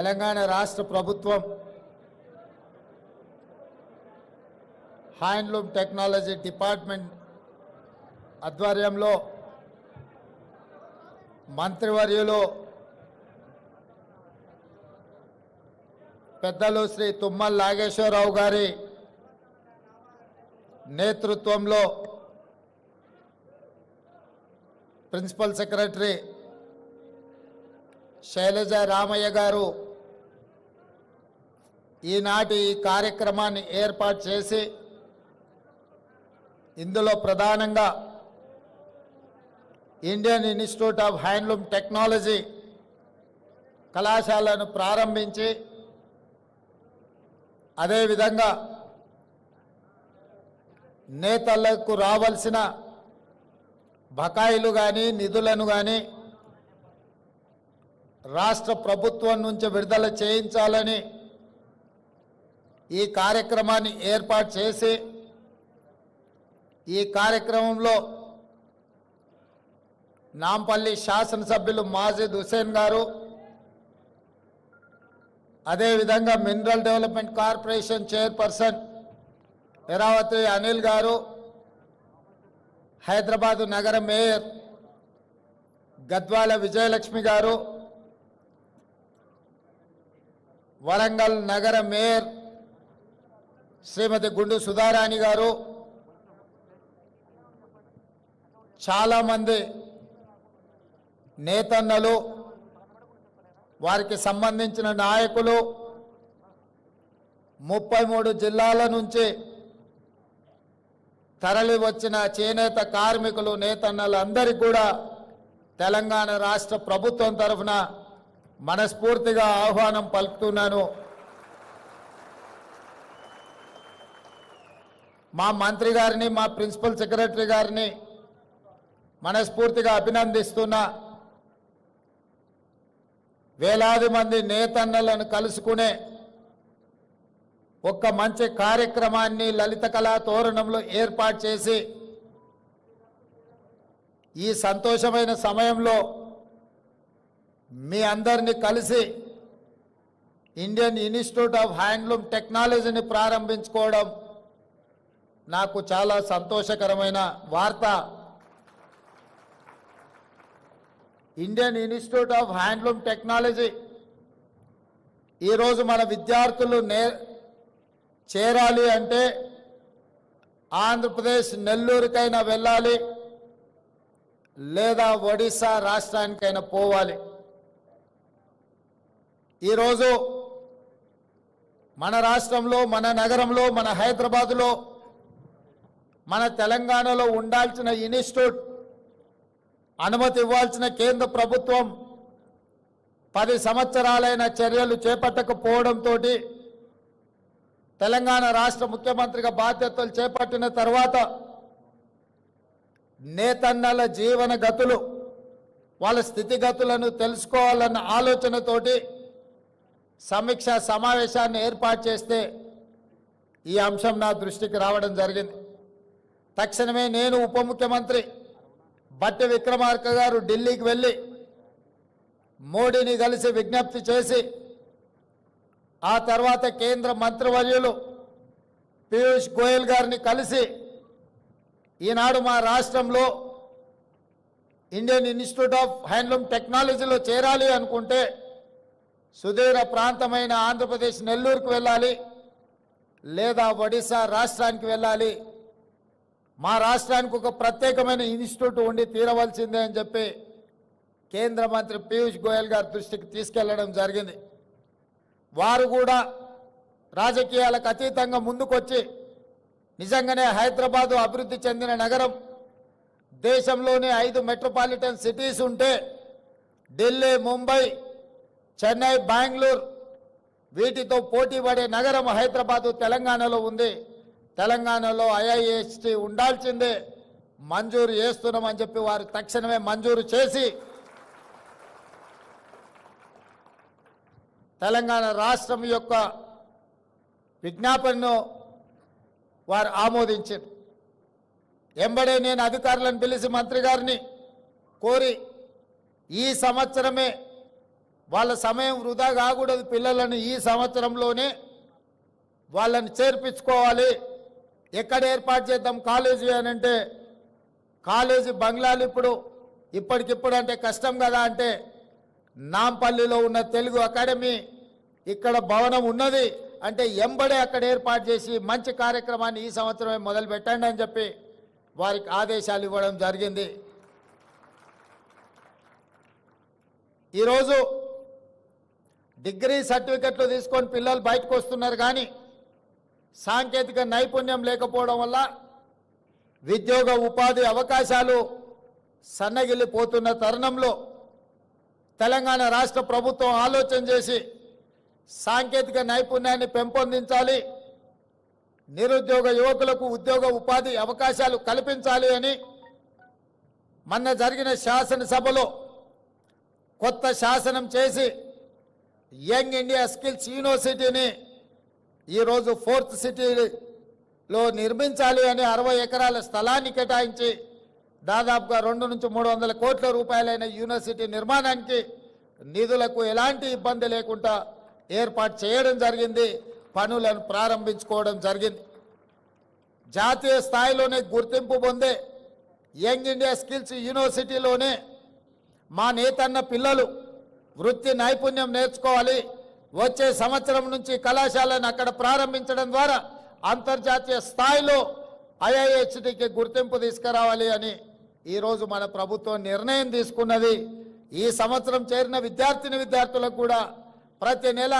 తెలంగాణ రాష్ట్ర ప్రభుత్వం handloom technology department ఆధ్వర్యంలో మంత్రివర్యులు పెద్దలు శ్రీ తుమ్మల నాగేశ్వరరావు గారి నేతృత్వంలో ప్రిన్సిపల్ సెక్రటరీ శైలజ రామయ్య గారు ఈనాటి ఈ కార్యక్రమాన్ని ఏర్పాటు చేసి ఇందులో ప్రధానంగా Indian institute of handloom technology కళాశాలను ప్రారంభించి అదేవిధంగా నేతలకు రావాల్సిన బకాయిలు కానీ నిధులను కానీ రాష్ట్ర ప్రభుత్వం నుంచి విడుదల చేయించాలని ఈ కార్యక్రమాన్ని ఏర్పాటు చేసి ఈ కార్యక్రమంలో నాంపల్లి శాసనసభ్యులు మాజిద్ హుసేన్ గారు, అదేవిధంగా mineral development corporation chairperson Eravathi Anil గారు, హైదరాబాదు నగర మేయర్ గద్వాల విజయలక్ష్మి గారు, వరంగల్ నగర మేయర్ శ్రీమతి గుండు సుధారాణి గారు, చాలామంది నేతన్నలు, వారికి సంబంధించిన నాయకులు, 33 జిల్లాల నుంచి తరలి వచ్చిన చేనేత కార్మికులు, నేతన్నలు అందరికీ కూడా తెలంగాణ రాష్ట్ర ప్రభుత్వం తరఫున మనస్ఫూర్తిగా ఆహ్వానం పలుకుతున్నాను. మా మంత్రి గారిని, మా ప్రిన్సిపల్ సెక్రటరీ గారిని మనస్ఫూర్తిగా అభినందిస్తున్నా. వేలాది మంది నేతన్నలను కలుసుకునే ఒక్క మంచి కార్యక్రమాన్ని లలిత కళా తోరణంలో ఏర్పాటు చేసి ఈ సంతోషమైన సమయంలో మీ అందరినీ కలిసి ఇండియన్ ఇన్స్టిట్యూట్ ఆఫ్ హ్యాండ్లూమ్ టెక్నాలజీని ప్రారంభించుకోవడం నాకు చాలా సంతోషకరమైన వార్త. Indian institute of handloom technology ఈరోజు మన విద్యార్థులు చేరాలి అంటే ఆంధ్రప్రదేశ్ నెల్లూరుకైనా వెళ్ళాలి, లేదా ఒడిశా రాష్ట్రానికైనా పోవాలి. ఈరోజు మన రాష్ట్రంలో, మన నగరంలో, మన హైదరాబాదులో, మన తెలంగాణలో ఉండాల్సిన ఇన్స్టిట్యూట్ అనుమతి ఇవ్వాల్సిన కేంద్ర ప్రభుత్వం 10 సంవత్సరాలైన చర్యలు చేపట్టకపోవడంతో తెలంగాణ రాష్ట్ర ముఖ్యమంత్రిగా బాధ్యతలు చేపట్టిన తర్వాత నేతన్నల జీవన గతులు, వాళ్ళ స్థితిగతులను తెలుసుకోవాలన్న ఆలోచనతోటి సమీక్షా సమావేశాన్ని ఏర్పాటు చేస్తే ఈ అంశం నా దృష్టికి రావడం జరిగింది. తక్షణమే నేను ఉప ముఖ్యమంత్రి బట్టి విక్రమార్క గారు ఢిల్లీకి వెళ్ళి మోడీని కలిసి విజ్ఞప్తి చేసి, ఆ తర్వాత కేంద్ర మంత్రివర్యులు పీయూష్ గోయల్ గారిని కలిసి ఈనాడు మా రాష్ట్రంలో ఇండియన్ ఇన్స్టిట్యూట్ ఆఫ్ హ్యాండ్లూమ్ టెక్నాలజీలో చేరాలి అనుకుంటే సుదూర ప్రాంతమైన ఆంధ్రప్రదేశ్ నెల్లూరుకు వెళ్ళాలి, లేదా ఒడిశా రాష్ట్రానికి వెళ్ళాలి. మా రాష్ట్రానికి ఒక ప్రత్యేకమైన ఇన్స్టిట్యూట్ ఉండి తీరవలసిందే అని చెప్పి కేంద్ర మంత్రి పీయూష్ గోయల్ గారి దృష్టికి తీసుకెళ్లడం జరిగింది. వారు కూడా రాజకీయాలకు అతీతంగా ముందుకొచ్చి నిజంగానే హైదరాబాదు అభివృద్ధి చెందిన నగరం, దేశంలోని 5 మెట్రోపాలిటన్ సిటీస్ ఉంటే ఢిల్లీ, ముంబై, చెన్నై, బెంగళూరు వీటితో పోటీ పడే నగరం హైదరాబాదు తెలంగాణలో ఉంది. తెలంగాణలో IIST ఉండాల్సిందే, మంజూరు చేస్తున్నామని చెప్పి వారు తక్షణమే మంజూరు చేసి తెలంగాణ రాష్ట్రం యొక్క విజ్ఞాపనను వారు ఆమోదించారు. ఎంబడే నేను అధికారులను పిలిచి మంత్రి గారిని కోరి ఈ సంవత్సరమే వాళ్ళ సమయం వృధా కాకూడదు. పిల్లలను ఈ సంవత్సరంలోనే వాళ్ళని చేర్పించుకోవాలి. ఎక్కడ ఏర్పాటు చేద్దాం కాలేజీ అని అంటే, కాలేజీ బంగ్లాలు ఇప్పటికిప్పుడు అంటే కష్టం కదా అంటే, నాంపల్లిలో ఉన్న తెలుగు అకాడమీ ఇక్కడ భవనం ఉన్నది అంటే ఎంబడే అక్కడ ఏర్పాటు చేసి మంచి కార్యక్రమాన్ని ఈ సంవత్సరమే మొదలు పెట్టండి అని చెప్పి వారికి ఆదేశాలు ఇవ్వడం జరిగింది. ఈరోజు డిగ్రీ సర్టిఫికెట్లు తీసుకొని పిల్లలు బయటకు వస్తున్నారు, కానీ సాంకేతిక నైపుణ్యం లేకపోవడం వల్ల ఉద్యోగ ఉపాధి అవకాశాలు సన్నగిల్లిపోతున్న తరుణంలో తెలంగాణ రాష్ట్ర ప్రభుత్వం ఆలోచన చేసి సాంకేతిక నైపుణ్యాన్ని పెంపొందించాలి, నిరుద్యోగ యువకులకు ఉద్యోగ ఉపాధి అవకాశాలు కల్పించాలి అని మొన్న జరిగిన శాసనసభలో కొత్త శాసనం చేసి యంగ్ ఇండియా స్కిల్స్ యూనివర్సిటీని ఈరోజు 4th సిటీలో నిర్మించాలి అని 60 ఎకరాల స్థలాన్ని కేటాయించి దాదాపుగా 200 నుంచి 300 కోట్ల రూపాయలైన యూనివర్సిటీ నిర్మాణానికి నిధులకు ఎలాంటి ఇబ్బంది లేకుండా ఏర్పాటు చేయడం జరిగింది. పనులను ప్రారంభించుకోవడం జరిగింది. జాతీయ స్థాయిలోనే గుర్తింపు పొందే యంగ్ ఇండియా స్కిల్స్ యూనివర్సిటీలోనే మా నేతన్న పిల్లలు వృత్తి నైపుణ్యం నేర్చుకోవాలి. వచ్చే సంవత్సరం నుంచి కళాశాలను అక్కడ ప్రారంభించడం ద్వారా అంతర్జాతీయ స్థాయిలో IIHTకి గుర్తింపు తీసుకురావాలి అని ఈరోజు మన ప్రభుత్వం నిర్ణయం తీసుకున్నది. ఈ సంవత్సరం చేరిన విద్యార్థినులకు కూడా ప్రతి నెల